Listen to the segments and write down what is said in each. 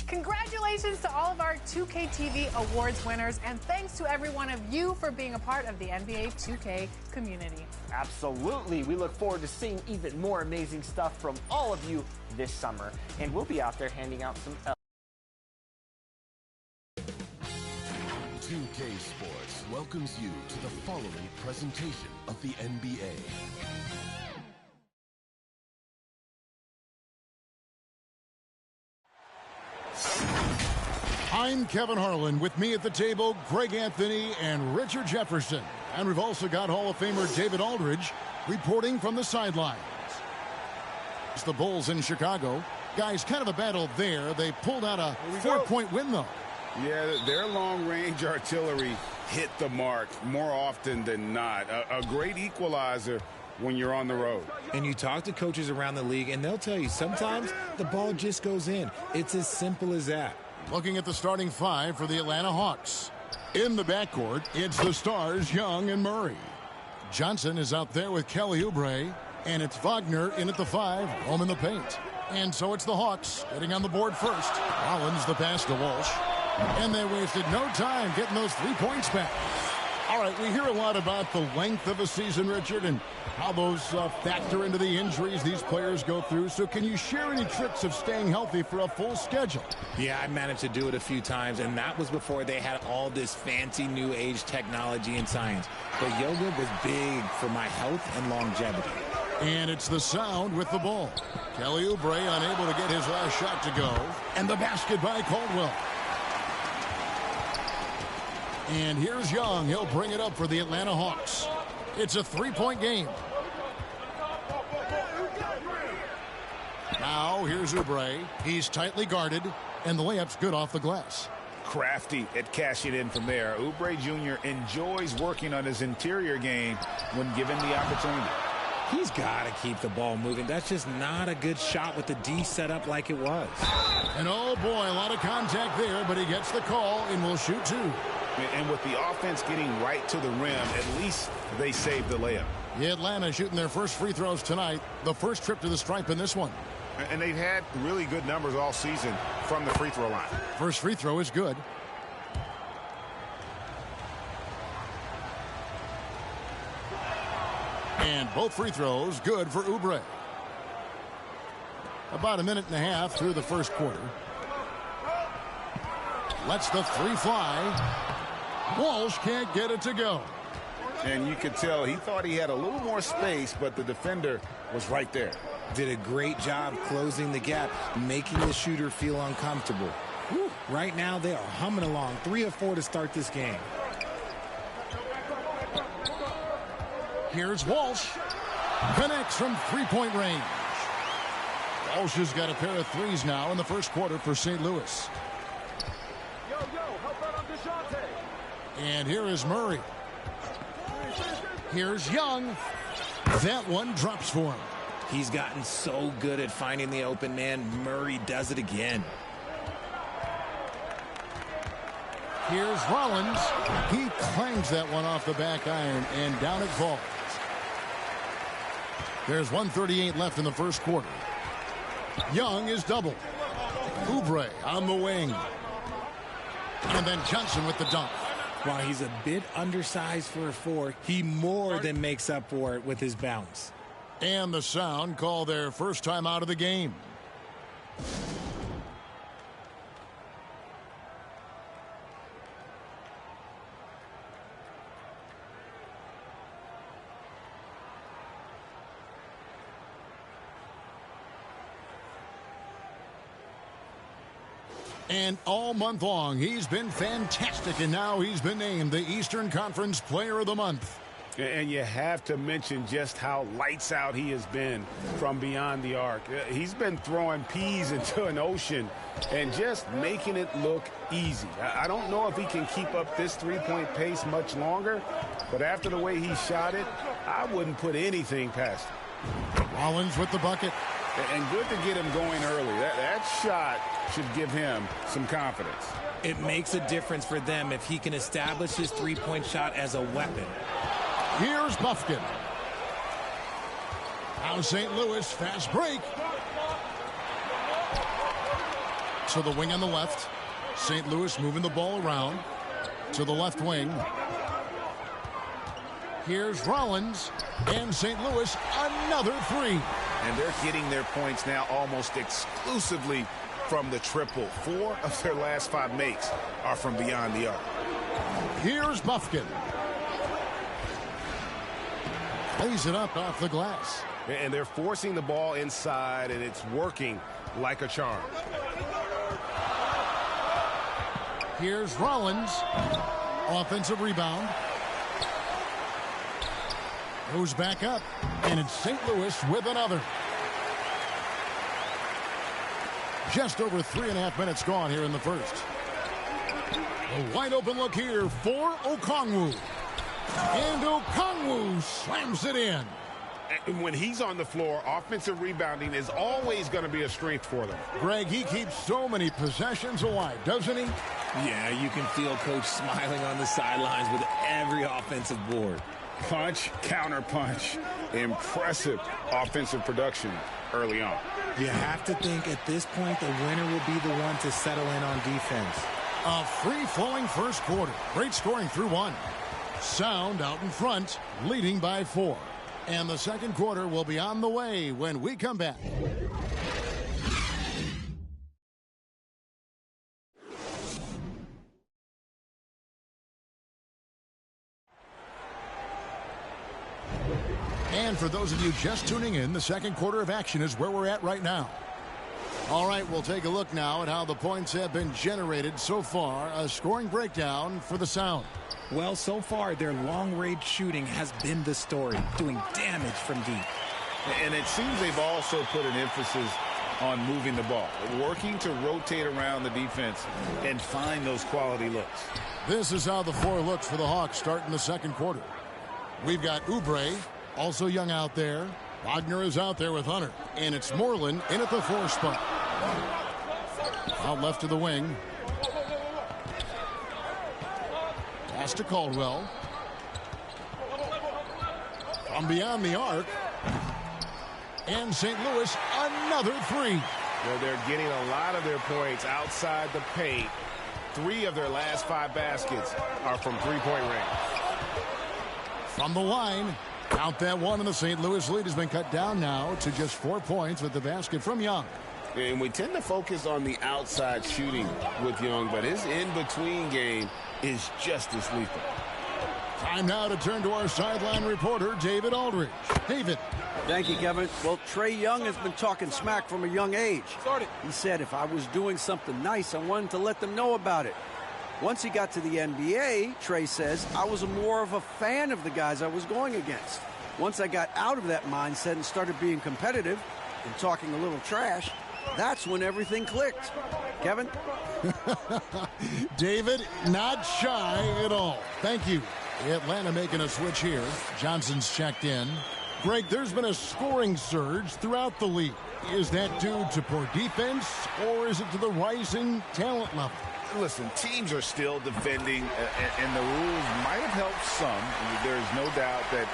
Congratulations to all of our 2K TV awards winners, and thanks to every one of you for being a part of the NBA 2K community. Absolutely. We look forward to seeing even more amazing stuff from all of you this summer. And we'll be out there handing out some 2K Sports welcomes you to the following presentation of the NBA. I'm Kevin Harlan. With me at the table, Greg Anthony and Richard Jefferson. And we've also got Hall of Famer David Aldridge reporting from the sidelines. It's the Bulls in Chicago. Guys, kind of a battle there. They pulled out a 4-point win, though. Yeah, their long-range artillery hit the mark more often than not. A great equalizer when you're on the road. And you talk to coaches around the league, and they'll tell you sometimes the ball just goes in. It's as simple as that. Looking at the starting five for the Atlanta Hawks. In the backcourt, it's the stars Young and Murray. Johnson is out there with Kelly Oubre, and it's Wagner in at the 5, home in the paint. And so it's the Hawks getting on the board first. Rollins the pass to Walsh. And they wasted no time getting those 3 points back. All right, we hear a lot about the length of a season, Richard, and how those factor into the injuries these players go through. So can you share any tricks of staying healthy for a full schedule? Yeah, I managed to do it a few times, and that was before they had all this fancy new age technology and science. But yoga was big for my health and longevity. And it's the Sound with the ball. Kelly Oubre unable to get his last shot to go. And the basket by Caldwell. And here's Young. He'll bring it up for the Atlanta Hawks. It's a 3-point game. Now here's Oubre. He's tightly guarded, and the layup's good off the glass. Crafty at cashing in from there. Oubre Jr. enjoys working on his interior game when given the opportunity. He's got to keep the ball moving. That's just not a good shot with the D set up like it was. And oh boy, a lot of contact there, but he gets the call and will shoot 2. And with the offense getting right to the rim, at least they saved the layup. The Atlanta shooting their first free throws tonight. The first trip to the stripe in this one. And they've had really good numbers all season from the free throw line. First free throw is good. And both free throws good for Oubre. About a minute and a half through the first quarter. Lets the 3 fly. Walsh can't get it to go. And you could tell he thought he had a little more space, but the defender was right there. Did a great job closing the gap, making the shooter feel uncomfortable. Whew. Right now, they are humming along. 3 of 4 to start this game. Here's Walsh. Connects from 3-point range. Walsh has got a pair of threes now in the first quarter for St. Louis. And here is Murray. Here's Young. That one drops for him. He's gotten so good at finding the open man. Murray does it again. Here's Rollins. He clangs that one off the back iron, and down it falls. There's 1:38 left in the first quarter. Young is doubled. Oubre on the wing. And then Johnson with the dunk. While he's a bit undersized for a 4, he more than makes up for it with his bounce. And the Sound call their first time out of the game. And all month long, he's been fantastic, and now he's been named the Eastern Conference Player of the Month. And you have to mention just how lights out he has been from beyond the arc. He's been throwing peas into an ocean and just making it look easy. I don't know if he can keep up this 3-point pace much longer, but after the way he shot it, I wouldn't put anything past him. Rollins with the bucket. And good to get him going early. That shot should give him some confidence. It makes a difference for them if he can establish his 3-point shot as a weapon. Here's Buffkin. Now St. Louis, fast break. To the wing on the left. St. Louis moving the ball around. To the left wing. Here's Rollins. And St. Louis, another three. And they're getting their points now almost exclusively from the triple. 4 of their last 5 makes are from beyond the arc. Here's Buffkin. Plays it up off the glass. And they're forcing the ball inside, and it's working like a charm. Here's Rollins. Offensive rebound. Goes back up, and it's St. Louis with another. Just over 3.5 minutes gone here in the first. A wide open look here for Okongwu. And Okongwu slams it in. And when he's on the floor, offensive rebounding is always going to be a strength for them. Greg, he keeps so many possessions alive, doesn't he? Yeah, you can feel Coach smiling on the sidelines with every offensive board. Punch, counter punch. Impressive offensive production early on. You have to think at this point the winner will be the one to settle in on defense. A free-flowing first quarter. Great scoring through 1. Sound out in front, leading by 4. And the second quarter will be on the way when we come back. And for those of you just tuning in, the second quarter of action is where we're at right now. All right, we'll take a look now at how the points have been generated so far. A scoring breakdown for the Sound. Well, so far, their long-range shooting has been the story, doing damage from deep. And it seems they've also put an emphasis on moving the ball, working to rotate around the defense and find those quality looks. This is how the floor looks for the Hawks starting the second quarter. We've got Oubre, also young out there. Wagner is out there with Hunter. And it's Moreland in at the 4 spot. Out left to the wing. Pass to Caldwell. From beyond the arc. And St. Louis, another three. Well, they're getting a lot of their points outside the paint. 3 of their last 5 baskets are from three-point range. From the line. Count that one, and the St. Louis lead has been cut down now to just 4 points with the basket from Young. And we tend to focus on the outside shooting with Young, but his in-between game is just as lethal. Time now to turn to our sideline reporter, David Aldridge. David. Thank you, Kevin. Well, Trae Young has been talking smack from a young age. He said if I was doing something nice, I wanted to let them know about it. Once he got to the NBA, Trae says, I was more of a fan of the guys I was going against. Once I got out of that mindset and started being competitive and talking a little trash, that's when everything clicked. Kevin? David, not shy at all. Thank you. Atlanta making a switch here. Johnson's checked in. Greg, there's been a scoring surge throughout the league. Is that due to poor defense, or is it to the rising talent level? Listen, teams are still defending, and the rules might have helped some. There's no doubt that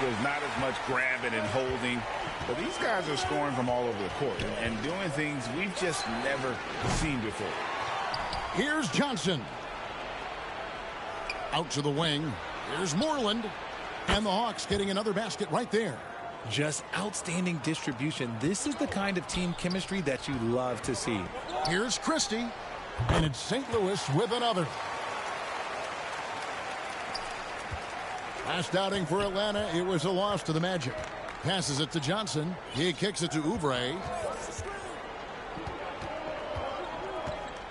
there's not as much grabbing and holding. But these guys are scoring from all over the court and doing things we've just never seen before. Here's Johnson. Out to the wing. Here's Moreland. And the Hawks getting another basket right there. Just outstanding distribution. This is the kind of team chemistry that you love to see. Here's Christie. And it's St. Louis with another. Last outing for Atlanta, it was a loss to the Magic. Passes it to Johnson. He kicks it to Oubre.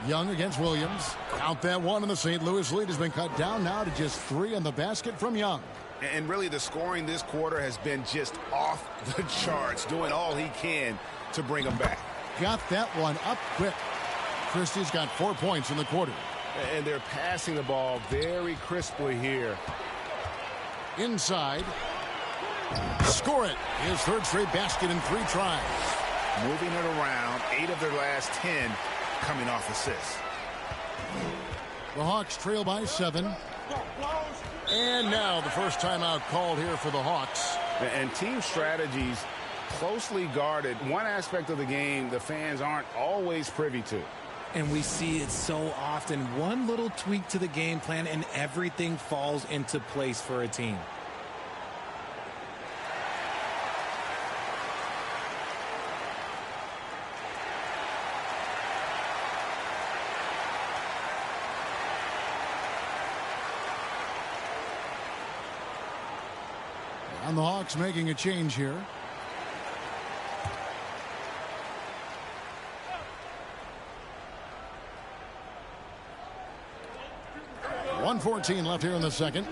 Young against Williams. Count that one, and the St. Louis lead has been cut down now to just 3 on the basket from Young. And really, the scoring this quarter has been just off the charts, doing all he can to bring them back. Got that one up quick. Christie's got 4 points in the quarter. And they're passing the ball very crisply here. Inside. Score it. His third straight basket in 3 tries. Moving it around. 8 of their last 10 coming off assists. The Hawks trail by 7. And now the first timeout called here for the Hawks. And team strategies closely guarded. One aspect of the game the fans aren't always privy to. And we see it so often. One little tweak to the game plan and everything falls into place for a team. And the Hawks making a change here. .114 left here in the second.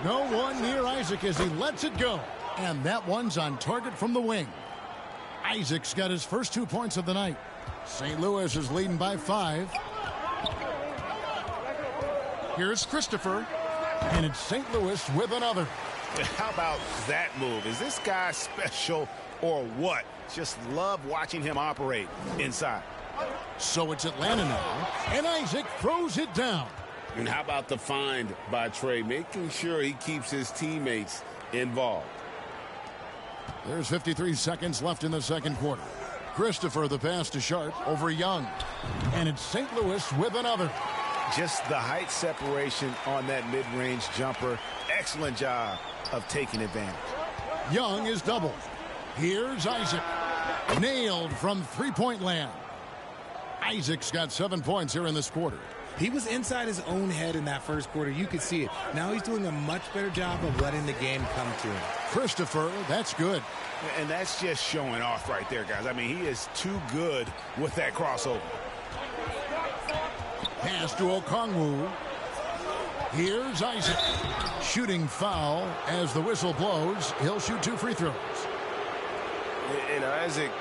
No one near Isaac as he lets it go. And that one's on target from the wing. Isaac's got his first 2 points of the night. St. Louis is leading by 5. Here's Christopher. And it's St. Louis with another. How about that move? Is this guy special or what? Just love watching him operate inside. So it's Atlanta now. And Isaac throws it down. And how about the find by Trey, making sure he keeps his teammates involved. There's 53 seconds left in the second quarter. Christopher the pass to Sharp over Young. And it's St. Louis with another. Just the height separation on that mid-range jumper. Excellent job of taking advantage. Young is doubled. Here's Isaac. Nailed from three-point land. Isaac's got 7 points here in this quarter. He was inside his own head in that first quarter. You could see it. Now he's doing a much better job of letting the game come to him. Christopher, that's good. And that's just showing off right there, guys. I mean, he is too good with that crossover. Pass to Okongwu. Here's Isaac. Shooting foul as the whistle blows. He'll shoot 2 free throws. And Isaac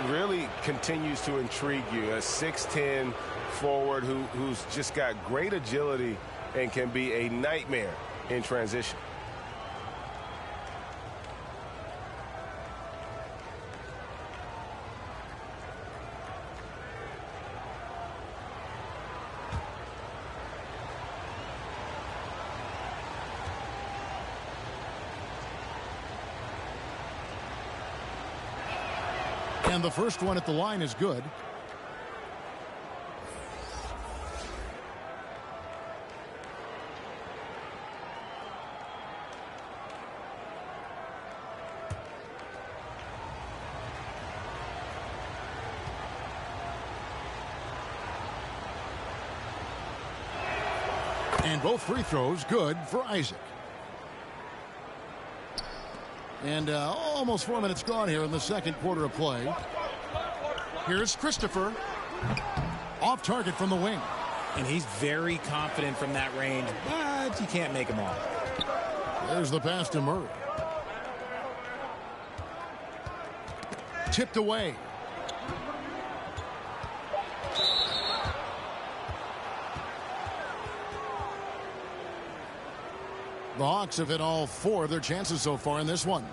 really continues to intrigue you. A 6'10" forward who's just got great agility and can be a nightmare in transition. And the first one at the line is good. And both free throws good for Isaac. And almost 4 minutes gone here in the second quarter of play. Here's Christopher. Off target from the wing. And he's very confident from that range, but you can't make him all. There's the pass to Murray. Tipped away. The Hawks have hit all 4 of their chances so far in this one.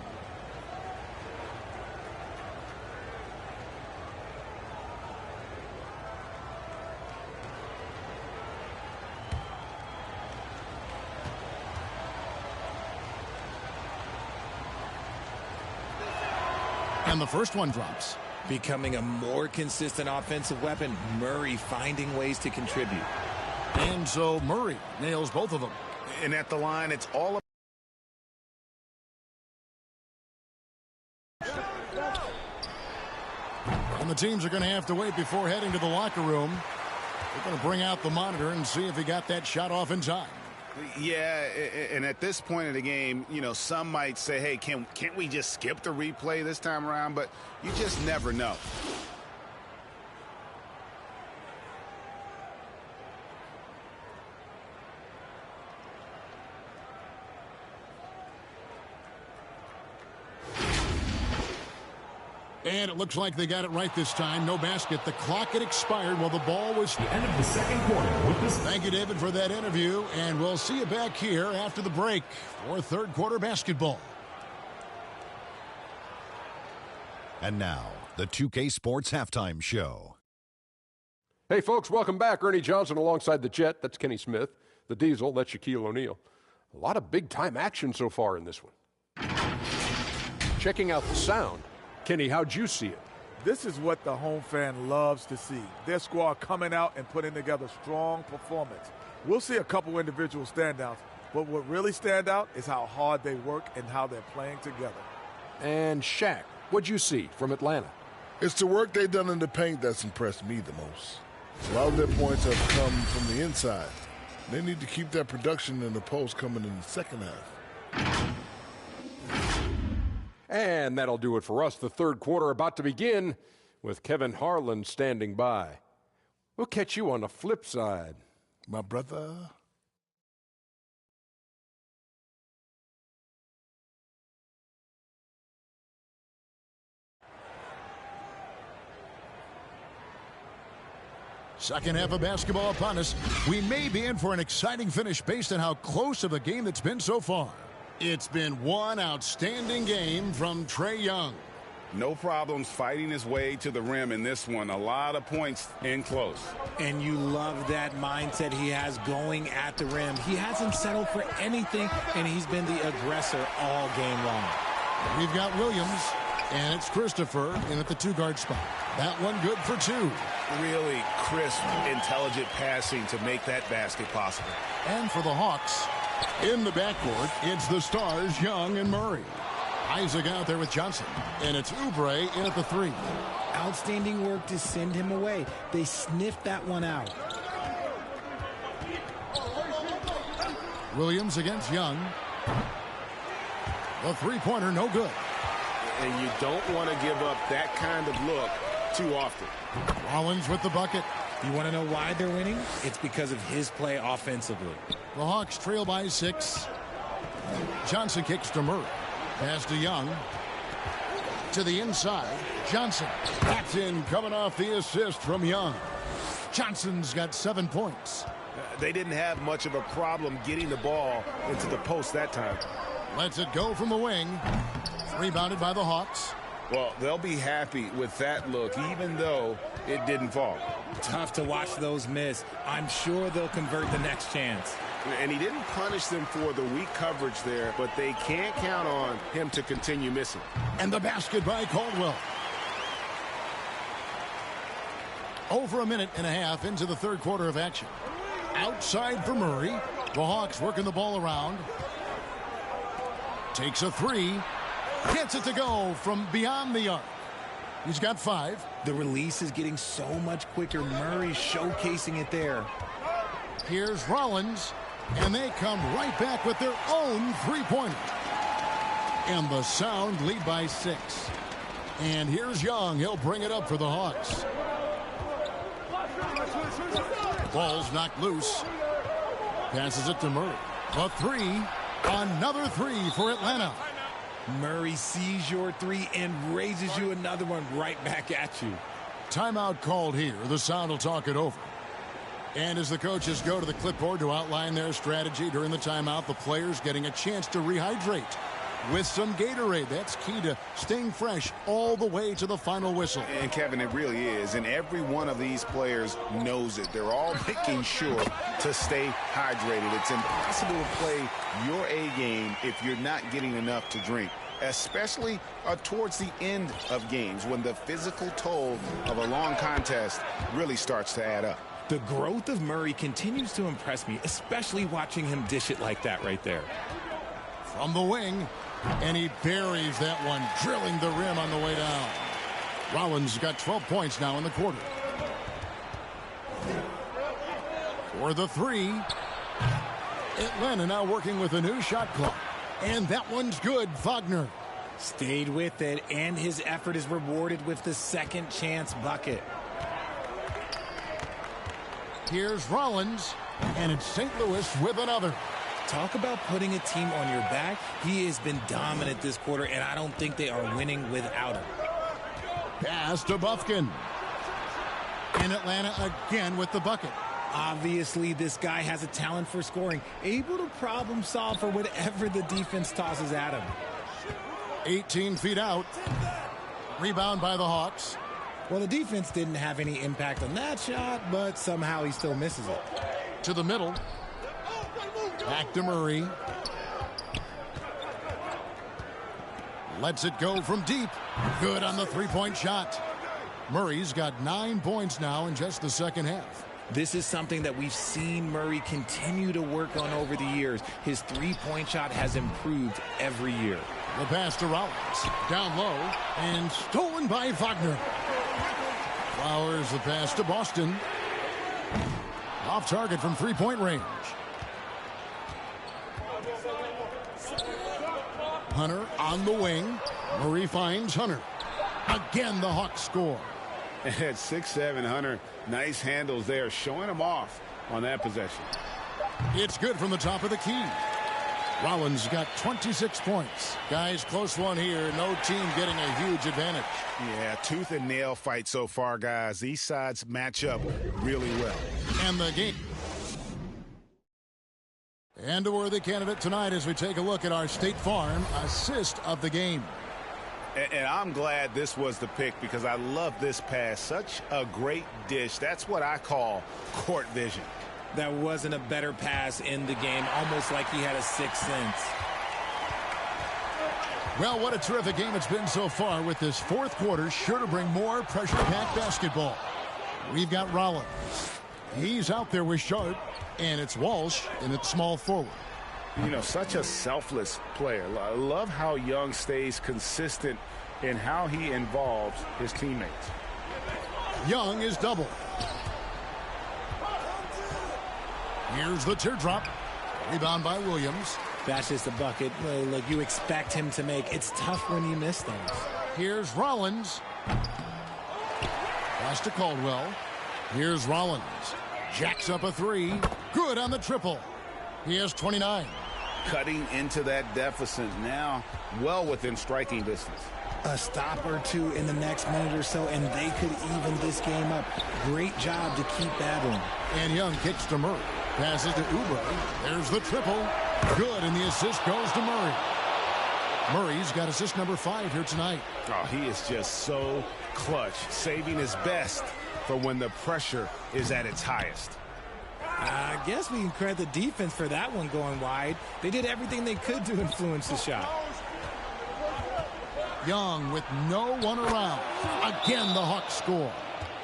And the first one drops. Becoming a more consistent offensive weapon, Murray finding ways to contribute. And so Murray nails both of them. And at the line, it's all about. And the teams are going to have to wait before heading to the locker room. They're going to bring out the monitor and see if he got that shot off in time. Yeah, and at this point of the game, you know, some might say, hey, can't we just skip the replay this time around? But you just never know. And it looks like they got it right this time. No basket. The clock had expired while the ball was... The end of the second quarter. Thank you, David, for that interview. And we'll see you back here after the break for third quarter basketball. And now, the 2K Sports Halftime Show. Hey, folks, welcome back. Ernie Johnson alongside the Jet. That's Kenny Smith. The Diesel, that's Shaquille O'Neal. A lot of big-time action so far in this one. Checking out the sound. Kenny, how'd you see it? This is what the home fan loves to see. Their squad coming out and putting together strong performance. We'll see a couple individual standouts, but what really stand out is how hard they work and how they're playing together. And Shaq, what'd you see from Atlanta? It's the work they've done in the paint that's impressed me the most. A lot of their points have come from the inside. They need to keep that production in the post coming in the second half. And that'll do it for us. The third quarter about to begin with Kevin Harlan standing by. We'll catch you on the flip side. My brother. Second half of basketball upon us. We may be in for an exciting finish based on how close of a game that's been so far. It's been one outstanding game from Trae Young. No problems fighting his way to the rim in this one. A lot of points in close. And you love that mindset he has going at the rim. He hasn't settled for anything, and he's been the aggressor all game long. We've got Williams, and it's Christopher in at the two-guard spot. That one good for two. Really crisp, intelligent passing to make that basket possible. And for the Hawks, in the backcourt, it's the stars, Young and Murray. Isaac out there with Johnson, and it's Oubre in at the three. Outstanding work to send him away. They sniffed that one out. Williams against Young. The three-pointer, no good. And you don't want to give up that kind of look too often. Rollins with the bucket. You want to know why they're winning? It's because of his play offensively. The Hawks trail by 6. Johnson kicks to Murray. Pass to Young. To the inside. Johnson. That's in, coming off the assist from Young. Johnson's got 7 points. They didn't have much of a problem getting the ball into the post that time. Lets it go from the wing. Rebounded by the Hawks. Well, they'll be happy with that look, even though it didn't fall. Tough to watch those miss. I'm sure they'll convert the next chance. And he didn't punish them for the weak coverage there, but they can't count on him to continue missing. And the basket by Caldwell. Over a minute and a half into the third quarter of action. Outside for Murray. The Hawks working the ball around. Takes a three. Gets it to go from beyond the arc. He's got 5. The release is getting so much quicker. Murray's showcasing it there. Here's Rollins. And they come right back with their own three-pointer. And the Sound lead by 6. And here's Young. He'll bring it up for the Hawks. Ball's knocked loose. Passes it to Murray. A three. Another three for Atlanta. Murray sees your three and raises you another one right back at you. Timeout called here. The Sound will talk it over. And as the coaches go to the clipboard to outline their strategy during the timeout, the players getting a chance to rehydrate with some Gatorade. That's key to staying fresh all the way to the final whistle. And Kevin, it really is. And every one of these players knows it. They're all making sure to stay hydrated. It's impossible to play your A game if you're not getting enough to drink, especially towards the end of games when the physical toll of a long contest really starts to add up. The growth of Murray continues to impress me, especially watching him dish it like that right there. From the wing, and he buries that one, drilling the rim on the way down. Rollins got 12 points now in the quarter. For the three, Atlanta now working with a new shot clock. And that one's good, Wagner. Stayed with it, and his effort is rewarded with the second chance bucket. Here's Rollins, and it's St. Louis with another. Talk about putting a team on your back. He has been dominant this quarter, and I don't think they are winning without him. Pass to Bufkin. And Atlanta again with the bucket. Obviously, this guy has a talent for scoring, able to problem solve for whatever the defense tosses at him. 18 feet out. Rebound by the Hawks. Well, the defense didn't have any impact on that shot, but somehow he still misses it. To the middle. Back to Murray. Lets it go from deep. Good on the three-point shot. Murray's got 9 points now in just the second half. This is something that we've seen Murray continue to work on over the years. His three-point shot has improved every year. The pass to Rollins. Down low and stolen by Wagner. Flowers the pass to Boston. Off target from three-point range. Hunter on the wing. Murray finds Hunter. Again, the Hawks score. At 6'7", Hunter, nice handles there, showing him off on that possession. It's good from the top of the key. Rollins got 26 points. Guys, close one here. No team getting a huge advantage. Yeah, tooth and nail fight so far, guys. These sides match up really well. And the game. And a worthy candidate tonight as we take a look at our State Farm assist of the game. And I'm glad this was the pick because I love this pass. Such a great dish. That's what I call court vision. That wasn't a better pass in the game, almost like he had a sixth sense. Well, what a terrific game it's been so far, with this fourth quarter sure to bring more pressure-packed basketball. We've got Rollins. He's out there with Sharp, and it's Walsh in its small forward. You know, such a selfless player. I love how Young stays consistent in how he involves his teammates. Young is double. Here's the teardrop. Rebound by Williams. That's just a bucket like you expect him to make. It's tough when you miss those. Here's Rollins. Pass to Caldwell. Here's Rollins. Jacks up a three. Good on the triple. He has 29. Cutting into that deficit now, well within striking distance. A stop or two in the next minute or so, and they could even this game up. Great job to keep battling. And Young kicks to Murray. Passes to Oubre. There's the triple. Good, and the assist goes to Murray. Murray's got assist number 5 here tonight. Oh, he is just so clutch, saving his best for when the pressure is at its highest. I guess we can credit the defense for that one going wide. They did everything they could to influence the shot. Young with no one around. Again, the Hawks score.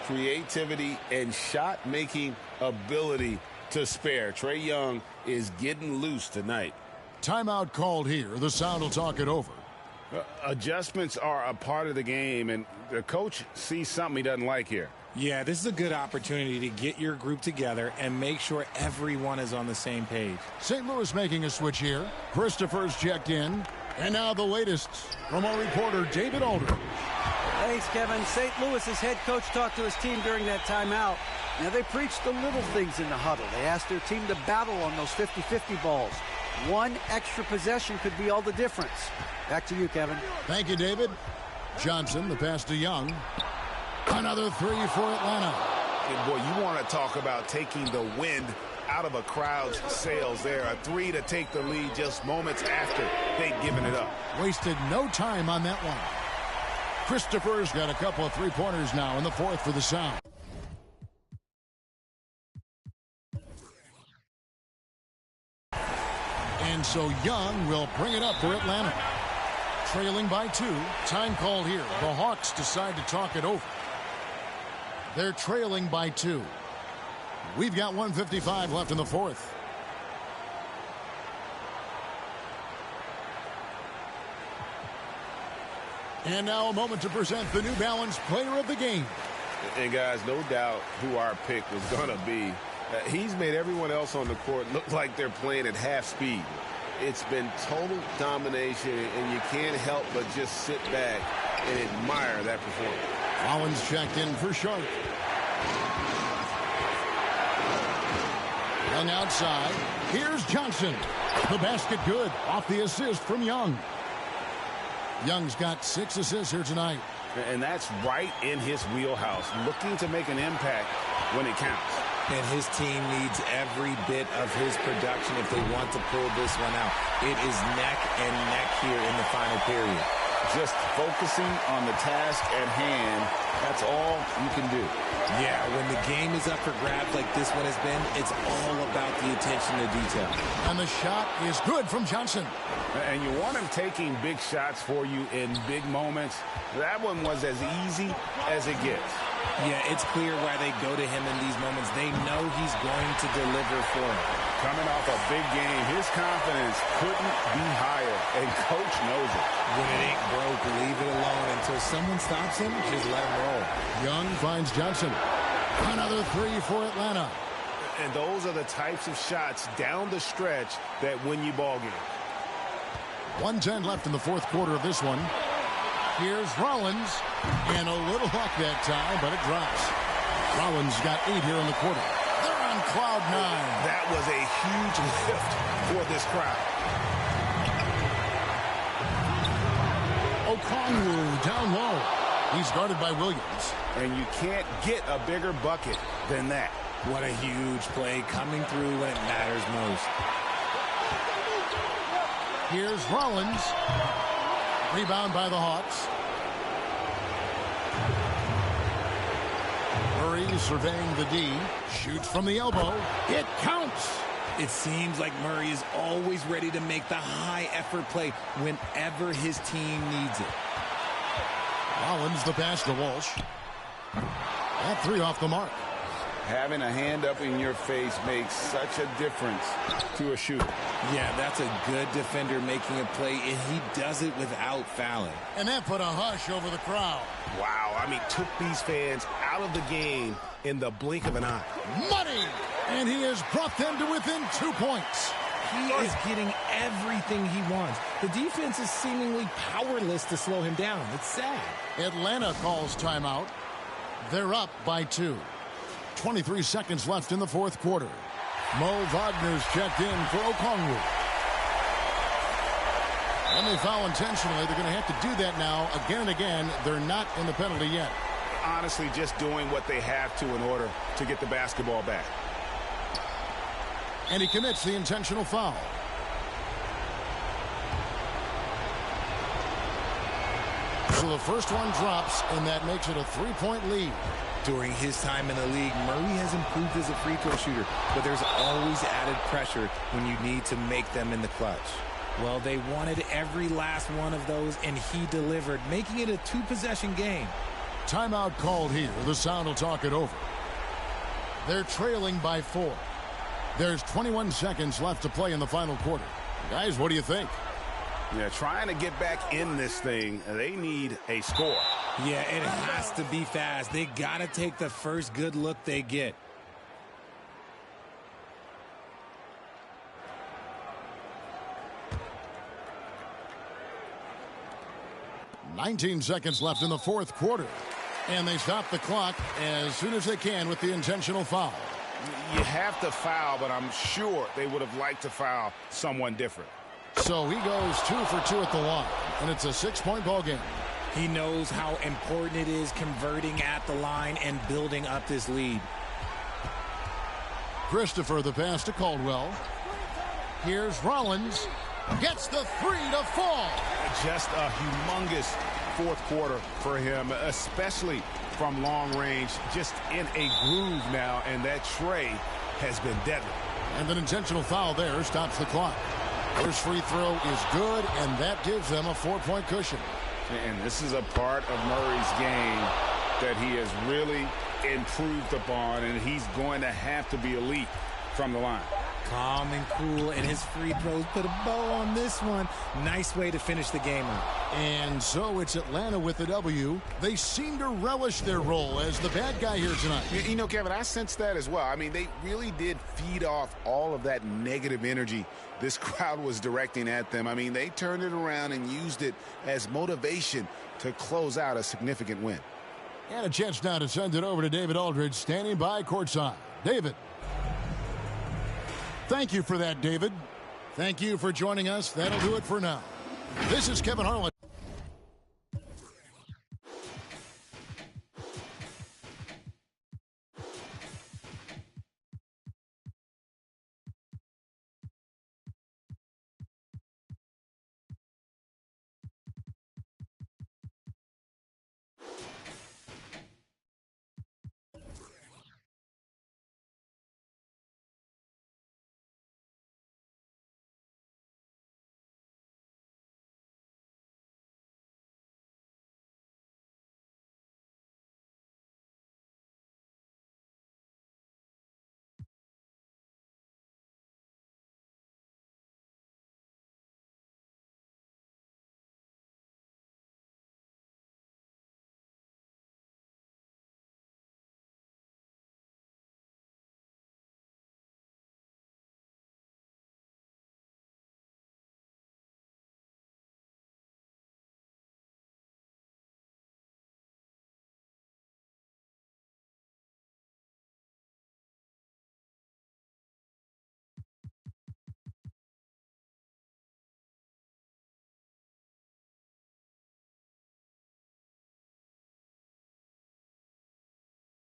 Creativity and shot-making ability to spare. Trae Young is getting loose tonight. Timeout called here. The Sound will talk it over. Adjustments are a part of the game, and the coach sees something he doesn't like here. Yeah, this is a good opportunity to get your group together and make sure everyone is on the same page. St. Louis making a switch here. Christopher's checked in. And now the latest from our reporter, David Aldridge. Thanks, Kevin. St. Louis's head coach talked to his team during that timeout. Now, they preached the little things in the huddle. They asked their team to battle on those 50-50 balls. One extra possession could be all the difference. Back to you, Kevin. Thank you, David. Johnson, the pass to Young. Another three for Atlanta. And boy, you want to talk about taking the wind out of a crowd's sails there. A three to take the lead just moments after they'd given it up. Wasted no time on that one. Christopher's got a couple of three-pointers now in the fourth for the Sound. And so Young will bring it up for Atlanta. Trailing by 2. Time called here. The Hawks decide to talk it over. They're trailing by 2. We've got 1:55 left in the fourth. And now a moment to present the New Balance Player of the Game. And guys, no doubt who our pick was going to be. He's made everyone else on the court look like they're playing at half speed. It's been total domination, and you can't help but just sit back and admire that performance. Rollins checked in for Sharp. Young outside. Here's Johnson. The basket good. Off the assist from Young. Young's got 6 assists here tonight. And that's right in his wheelhouse. Looking to make an impact when it counts. And his team needs every bit of his production if they want to pull this one out. It is neck and neck here in the final period. just focusing on the task at hand. That's all you can do. Yeah, when the game is up for grabs like this one has been, it's all about the attention to detail. And the shot is good from Johnson. And you want him taking big shots for you in big moments. That one was as easy as it gets. Yeah, it's clear why they go to him in these moments. They know he's going to deliver for them. Coming off a big game, his confidence couldn't be higher, and Coach knows it. When it ain't broke, leave it alone. Until someone stops him, just let him roll. Young finds Johnson. Another three for Atlanta. And those are the types of shots down the stretch that win you ball games. 1:10 left in the fourth quarter of this one. Here's Rollins, and a little luck that time, but it drops. Rollins got 8 here in the quarter. They're on cloud 9. That was a huge lift for this crowd. Okongwu down low. He's guarded by Williams. And you can't get a bigger bucket than that. What a huge play coming through when it matters most. Here's Rollins. Rebound by the Hawks. Murray surveying the D. Shoots from the elbow. It counts. It seems like Murray is always ready to make the high-effort play whenever his team needs it. Rollins the pass to Walsh. That three off the mark. Having a hand up in your face makes such a difference to a shooter. Yeah, that's a good defender making a play, and he does it without fouling. And that put a hush over the crowd. Wow, I mean, took these fans out of the game in the blink of an eye. Money! And he has brought them to within 2 points. He is getting everything he wants. The defense is seemingly powerless to slow him down. It's sad. Atlanta calls timeout. They're up by 2. 23 seconds left in the fourth quarter. Mo Wagner's checked in for Okongwu. When they foul intentionally, they're going to have to do that now again and again. They're not in the penalty yet. Honestly, just doing what they have to in order to get the basketball back. And he commits the intentional foul. So the first one drops, and that makes it a 3-point lead. During his time in the league, Murray has improved as a free throw shooter, but there's always added pressure when you need to make them in the clutch. Well, they wanted every last one of those, and he delivered, making it a 2-possession game. Timeout called here. The Sound will talk it over. They're trailing by 4. There's 21 seconds left to play in the final quarter. Guys, what do you think? Yeah, trying to get back in this thing, they need a score. Yeah, it has to be fast. They got to take the first good look they get. $19 seconds left in the fourth quarter. And they stop the clock as soon as they can with the intentional foul. You have to foul, but I'm sure they would have liked to foul someone different. So he goes 2 for 2 at the line, and it's a 6-point ball game. He knows how important it is converting at the line and building up this lead. Christopher the pass to Caldwell. Here's Rollins. Gets the 3 to fall. Just a humongous fourth quarter for him, especially from long range. Just in a groove now, and that tray has been deadly. And an intentional foul there stops the clock. First free throw is good, and that gives them a 4-point cushion. And this is a part of Murray's game that he has really improved upon, and he's going to have to be elite from the line. Calm and cool, and his free throws put a bow on this one. Nice way to finish the game up. And so it's Atlanta with the W. They seem to relish their role as the bad guy here tonight. You know, Kevin, I sense that as well. I mean, they really did feed off all of that negative energy this crowd was directing at them. I mean, they turned it around and used it as motivation to close out a significant win. And a chance now to send it over to David Aldridge, standing by courtside. David. Thank you for that, David. Thank you for joining us. That'll do it for now. This is Kevin Harlan.